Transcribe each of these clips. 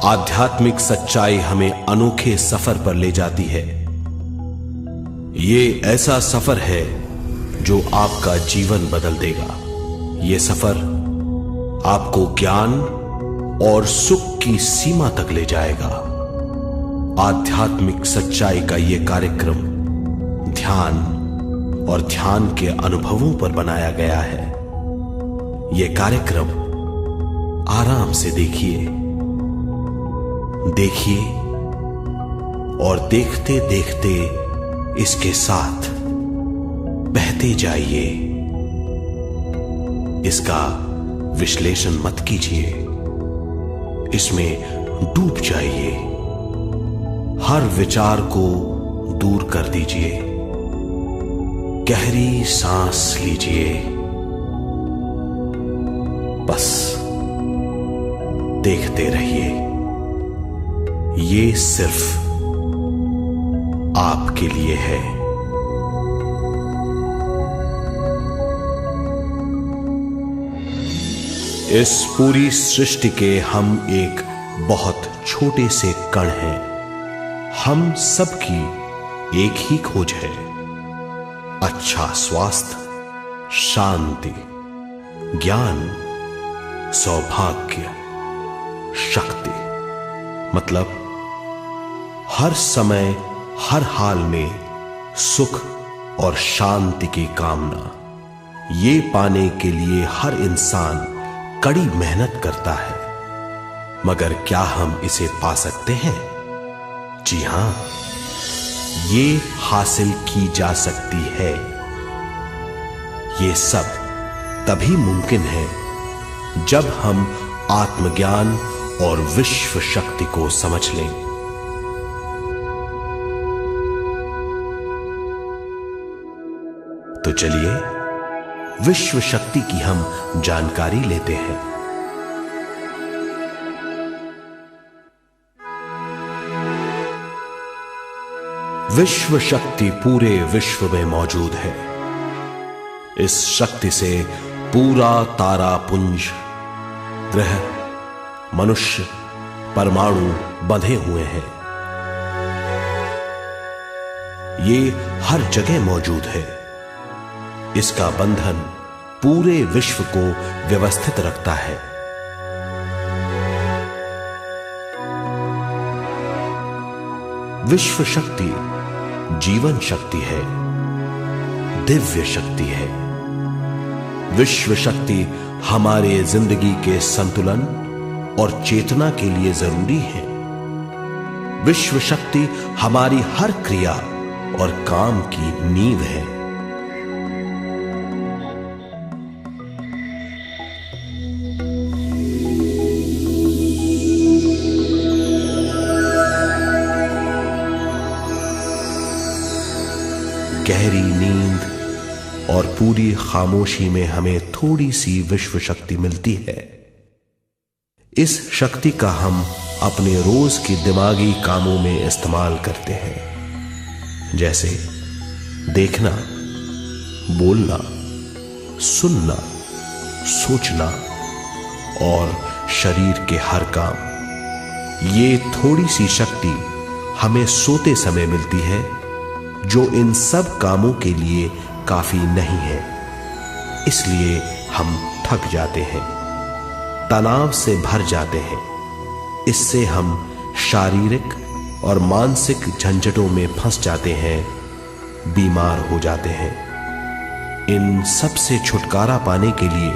आध्यात्मिक सच्चाई हमें अनोखे सफर पर ले जाती है। ये ऐसा सफर है जो आपका जीवन बदल देगा। ये सफर आपको ज्ञान और सुख की सीमा तक ले जाएगा। आध्यात्मिक सच्चाई का यह कार्यक्रम ध्यान और ध्यान के अनुभवों पर बनाया गया है। यह कार्यक्रम आराम से देखिए और देखते देखते इसके साथ बहते जाइए। इसका विश्लेषण मत कीजिए, इसमें डूब जाइए। हर विचार को दूर कर दीजिए। गहरी सांस लीजिए। बस देखते रहिए। ये सिर्फ आपके लिए है। इस पूरी सृष्टि के हम एक बहुत छोटे से कण हैं। हम सबकी एक ही खोज है, अच्छा स्वास्थ्य, शांति, ज्ञान, सौभाग्य, शक्ति। मतलब हर समय हर हाल में सुख और शांति की कामना। ये पाने के लिए हर इंसान कड़ी मेहनत करता है, मगर क्या हम इसे पा सकते हैं? जी हां, ये हासिल की जा सकती है। ये सब तभी मुमकिन है जब हम आत्मज्ञान और विश्व शक्ति को समझ लें। तो चलिए विश्व शक्ति की हम जानकारी लेते हैं। विश्व शक्ति पूरे विश्व में मौजूद है। इस शक्ति से पूरा तारापुंज, ग्रह, मनुष्य, परमाणु बंधे हुए हैं। ये हर जगह मौजूद है। इसका बंधन पूरे विश्व को व्यवस्थित रखता है। विश्व शक्ति जीवन शक्ति है, दिव्य शक्ति है। विश्व शक्ति हमारे जिंदगी के संतुलन और चेतना के लिए जरूरी है। विश्व शक्ति हमारी हर क्रिया और काम की नींव है। गहरी नींद और पूरी खामोशी में हमें थोड़ी सी विश्व शक्ति मिलती है। इस शक्ति का हम अपने रोज की दिमागी कामों में इस्तेमाल करते हैं, जैसे देखना, बोलना, सुनना, सोचना और शरीर के हर काम। ये थोड़ी सी शक्ति हमें सोते समय मिलती है, जो इन सब कामों के लिए काफी नहीं है। इसलिए हम थक जाते हैं, तनाव से भर जाते हैं। इससे हम शारीरिक और मानसिक झंझटों में फंस जाते हैं, बीमार हो जाते हैं। इन सब से छुटकारा पाने के लिए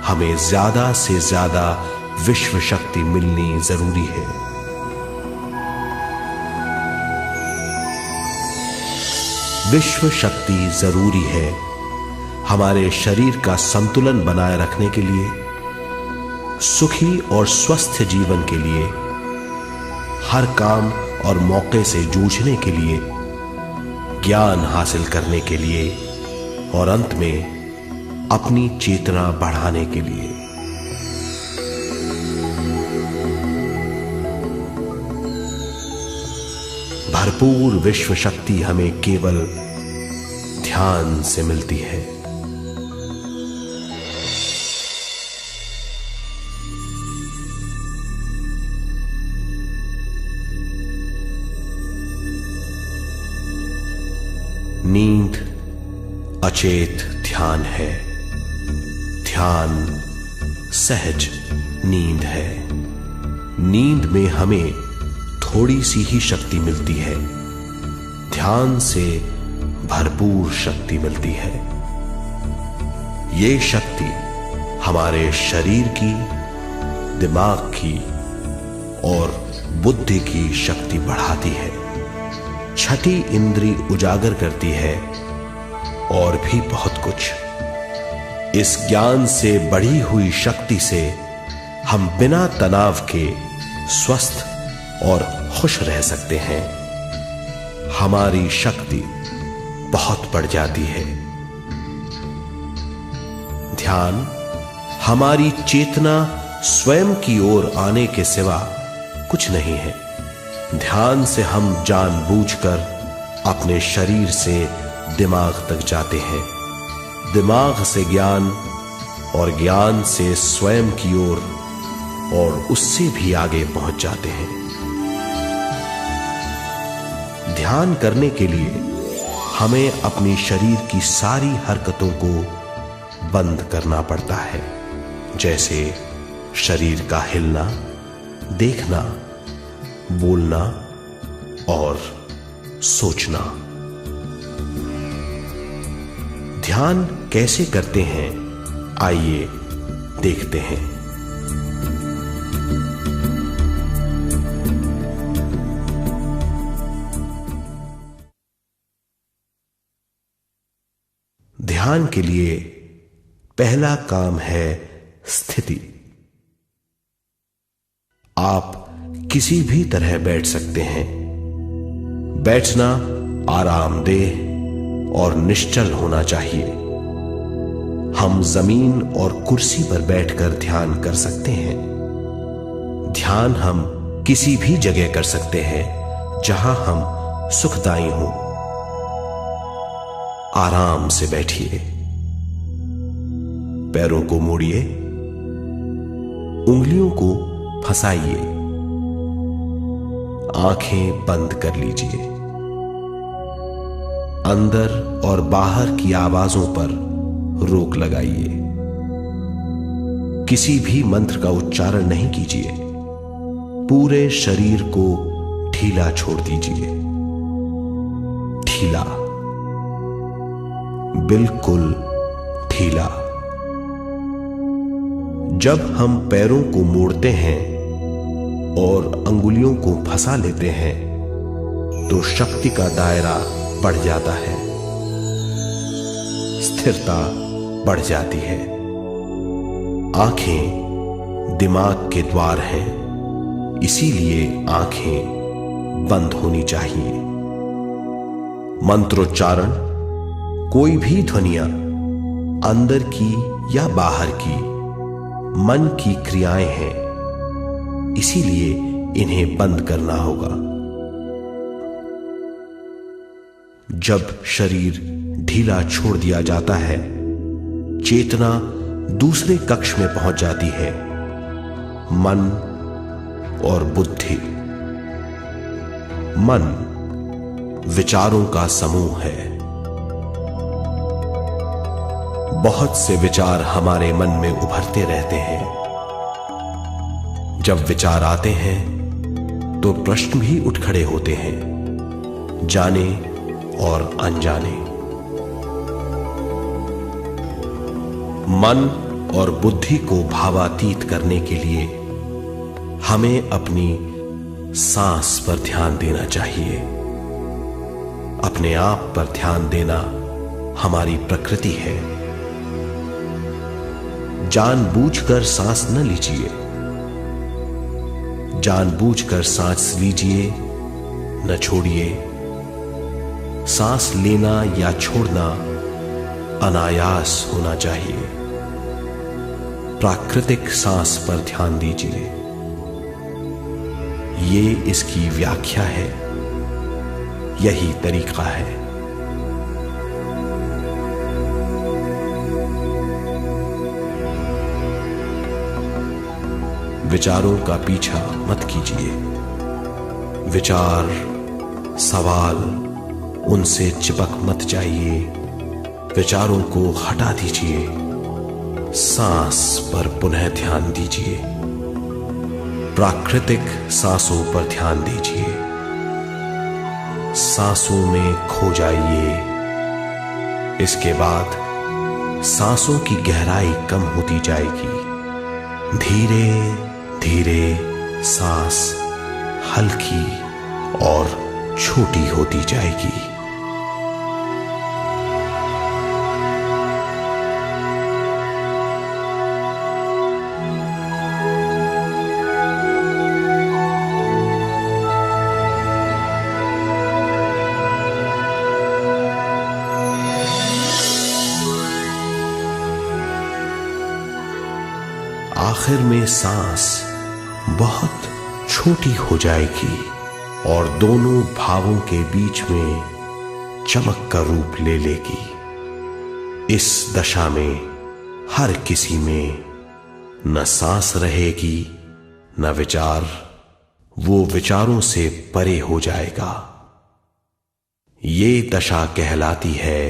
हमें ज्यादा से ज्यादा विश्व शक्ति मिलनी जरूरी है। विश्व शक्ति जरूरी है हमारे शरीर का संतुलन बनाए रखने के लिए, सुखी और स्वस्थ जीवन के लिए, हर काम और मौके से जूझने के लिए, ज्ञान हासिल करने के लिए और अंत में अपनी चेतना बढ़ाने के लिए। भरपूर विश्व शक्ति हमें केवल ध्यान से मिलती है। नींद अचेत ध्यान है, ध्यान सहज नींद है। नींद में हमें थोड़ी सी ही शक्ति मिलती है, ध्यान से भरपूर शक्ति मिलती है। ये शक्ति हमारे शरीर की, दिमाग की और बुद्धि की शक्ति बढ़ाती है। छठी इंद्री उजागर करती है और भी बहुत कुछ। इस ज्ञान से बढ़ी हुई शक्ति से हम बिना तनाव के स्वस्थ और खुश रह सकते हैं। हमारी शक्ति बहुत बढ़ जाती है। ध्यान हमारी चेतना स्वयं की ओर आने के सिवा कुछ नहीं है। ध्यान से हम जानबूझकर अपने शरीर से दिमाग तक जाते हैं, दिमाग से ज्ञान और ज्ञान से स्वयं की ओर और उससे भी आगे पहुंच जाते हैं। ध्यान करने के लिए हमें अपनी शरीर की सारी हरकतों को बंद करना पड़ता है, जैसे शरीर का हिलना, देखना, बोलना और सोचना। ध्यान कैसे करते हैं, आइए देखते हैं। ध्यान के लिए पहला काम है स्थिति। आप किसी भी तरह बैठ सकते हैं। बैठना आरामदेह और निश्चल होना चाहिए। हम जमीन और कुर्सी पर बैठकर ध्यान कर सकते हैं। ध्यान हम किसी भी जगह कर सकते हैं जहां हम सुखदायी हों। आराम से बैठिए, पैरों को मोड़िए, उंगलियों को फंसाइए, आंखें बंद कर लीजिए। अंदर और बाहर की आवाजों पर रोक लगाइए। किसी भी मंत्र का उच्चारण नहीं कीजिए। पूरे शरीर को ढीला छोड़ दीजिए। ढीला, बिल्कुल ढीला। जब हम पैरों को मोड़ते हैं और अंगुलियों को फंसा लेते हैं तो शक्ति का दायरा बढ़ जाता है, स्थिरता बढ़ जाती है। आंखें दिमाग के द्वार हैं, इसीलिए आंखें बंद होनी चाहिए। मंत्रोच्चारण, कोई भी ध्वनियां अंदर की या बाहर की मन की क्रियाएं हैं, इसीलिए इन्हें बंद करना होगा। जब शरीर ढीला छोड़ दिया जाता है, चेतना दूसरे कक्ष में पहुंच जाती है। मन और बुद्धि। मन विचारों का समूह है। बहुत से विचार हमारे मन में उभरते रहते हैं। जब विचार आते हैं तो प्रश्न भी उठ खड़े होते हैं, जाने और अनजाने। मन और बुद्धि को भावातीत करने के लिए हमें अपनी सांस पर ध्यान देना चाहिए। अपने आप पर ध्यान देना हमारी प्रकृति है। जानबूझकर सांस न लीजिए। जानबूझकर सांस लीजिए, न छोड़िए। सांस लेना या छोड़ना अनायास होना चाहिए। प्राकृतिक सांस पर ध्यान दीजिए। ये इसकी व्याख्या है, यही तरीका है। विचारों का पीछा मत कीजिए। विचार, सवाल उनसे चिपक मत जाइए, विचारों को हटा दीजिए, सांस पर पुनः ध्यान दीजिए, प्राकृतिक सांसों पर ध्यान दीजिए, सांसों में खो जाइए। इसके बाद सांसों की गहराई कम होती जाएगी, धीरे धीरे सांस हल्की और छोटी होती जाएगी। आखिर में सांस बहुत छोटी हो जाएगी और दोनों भावों के बीच में चमक का रूप ले लेगी। इस दशा में हर किसी में न सांस रहेगी न विचार, वो विचारों से परे हो जाएगा। ये दशा कहलाती है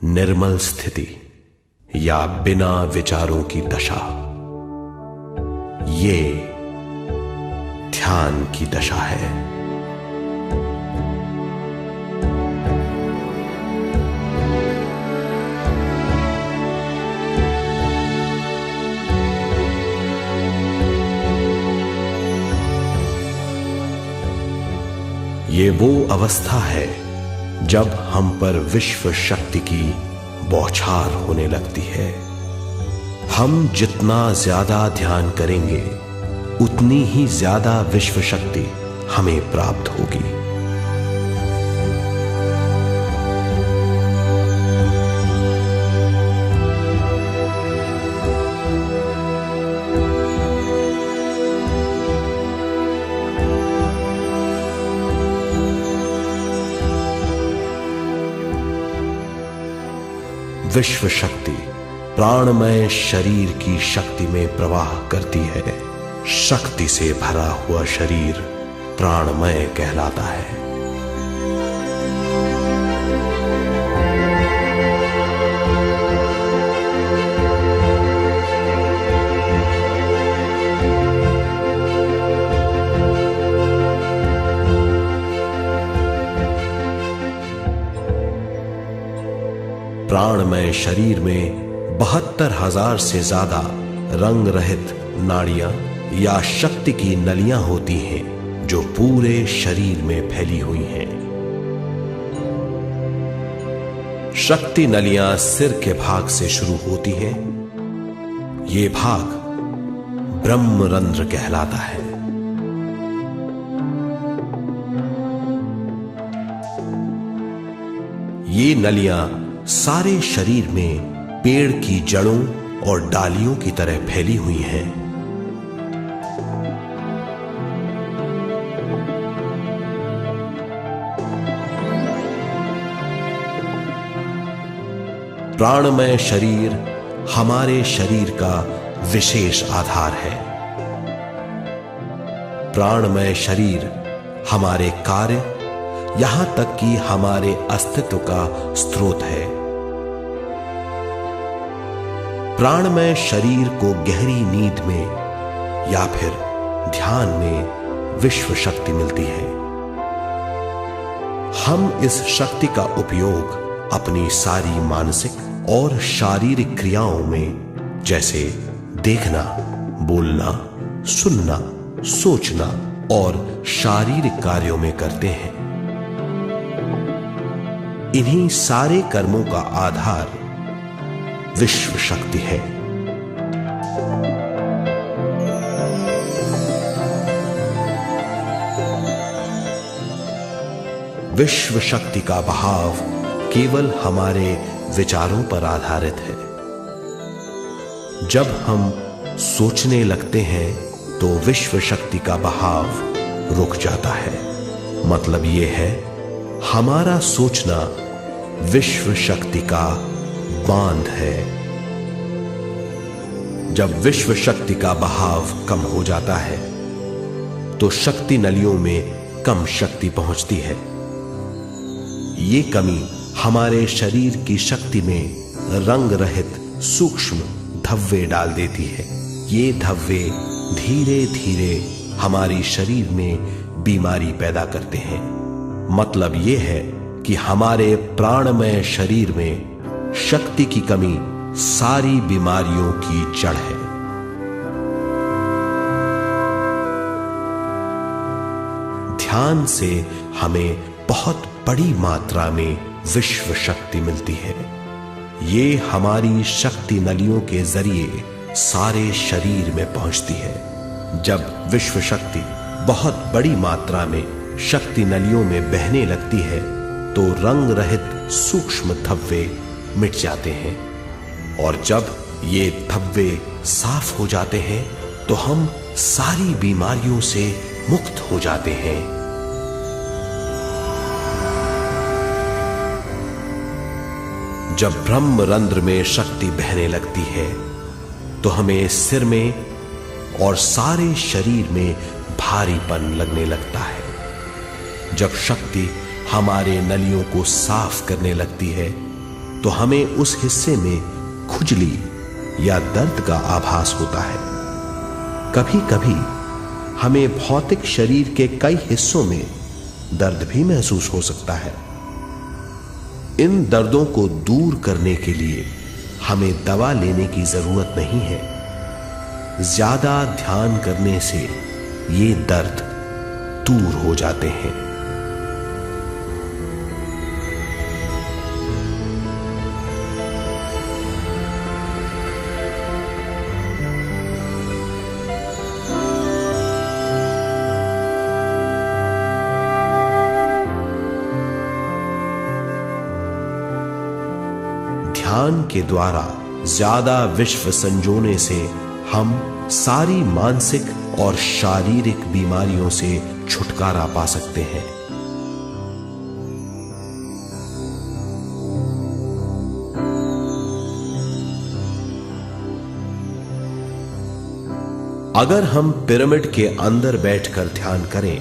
निर्मल स्थिति या बिना विचारों की दशा। ये ध्यान की दशा है। ये वो अवस्था है जब हम पर विश्व शक्ति की बौछार होने लगती है। हम जितना ज्यादा ध्यान करेंगे उतनी ही ज्यादा विश्व शक्ति हमें प्राप्त होगी। विश्व शक्ति प्राणमय शरीर की शक्ति में प्रवाह करती है। शक्ति से भरा हुआ शरीर प्राणमय कहलाता है। प्राणमय शरीर में 72,000 से ज्यादा रंग रहित नाड़ियां या शक्ति की नलियां होती हैं जो पूरे शरीर में फैली हुई हैं। शक्ति नलियां सिर के भाग से शुरू होती हैं। ये भाग ब्रह्मरंध्र कहलाता है। ये नलियां सारे शरीर में पेड़ की जड़ों और डालियों की तरह फैली हुई हैं। प्राणमय शरीर हमारे शरीर का विशेष आधार है। प्राणमय शरीर हमारे कार्य, यहां तक कि हमारे अस्तित्व का स्रोत है। प्राणमय शरीर को गहरी नींद में या फिर ध्यान में विश्व शक्ति मिलती है। हम इस शक्ति का उपयोग अपनी सारी मानसिक और शारीरिक क्रियाओं में, जैसे देखना, बोलना, सुनना, सोचना और शारीरिक कार्यों में करते हैं। इन्हीं सारे कर्मों का आधार विश्व शक्ति है। विश्व शक्ति का बहाव केवल हमारे विचारों पर आधारित है। जब हम सोचने लगते हैं तो विश्व शक्ति का बहाव रुक जाता है। मतलब यह है, हमारा सोचना विश्व शक्ति का बांध है। जब विश्व शक्ति का बहाव कम हो जाता है तो शक्ति नलियों में कम शक्ति पहुंचती है। ये कमी हमारे शरीर की शक्ति में रंग रहित सूक्ष्म धब्बे डाल देती है। ये धब्बे धीरे धीरे हमारी शरीर में बीमारी पैदा करते हैं। मतलब ये है कि हमारे प्राणमय शरीर में शक्ति की कमी सारी बीमारियों की जड़ है। ध्यान से हमें बहुत बड़ी मात्रा में विश्व शक्ति मिलती है। ये हमारी शक्ति नलियों के जरिए सारे शरीर में पहुंचती है। जब विश्व शक्ति बहुत बड़ी मात्रा में शक्ति नलियों में बहने लगती है तो रंग रहित सूक्ष्म धब्बे मिट जाते हैं, और जब ये धब्बे साफ हो जाते हैं तो हम सारी बीमारियों से मुक्त हो जाते हैं। जब ब्रह्म रंध्र में शक्ति बहने लगती है तो हमें सिर में और सारे शरीर में भारीपन लगने लगता है। जब शक्ति हमारे नलियों को साफ करने लगती है तो हमें उस हिस्से में खुजली या दर्द का आभास होता है। कभी कभी हमें भौतिक शरीर के कई हिस्सों में दर्द भी महसूस हो सकता है। इन दर्दों को दूर करने के लिए हमें दवा लेने की जरूरत नहीं है। ज्यादा ध्यान करने से ये दर्द दूर हो जाते हैं। ध्यान के द्वारा ज्यादा विश्व संजोने से हम सारी मानसिक और शारीरिक बीमारियों से छुटकारा पा सकते हैं। अगर हम पिरामिड के अंदर बैठकर ध्यान करें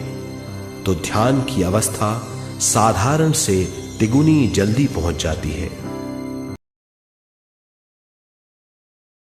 तो ध्यान की अवस्था साधारण से तिगुनी जल्दी पहुंच जाती है।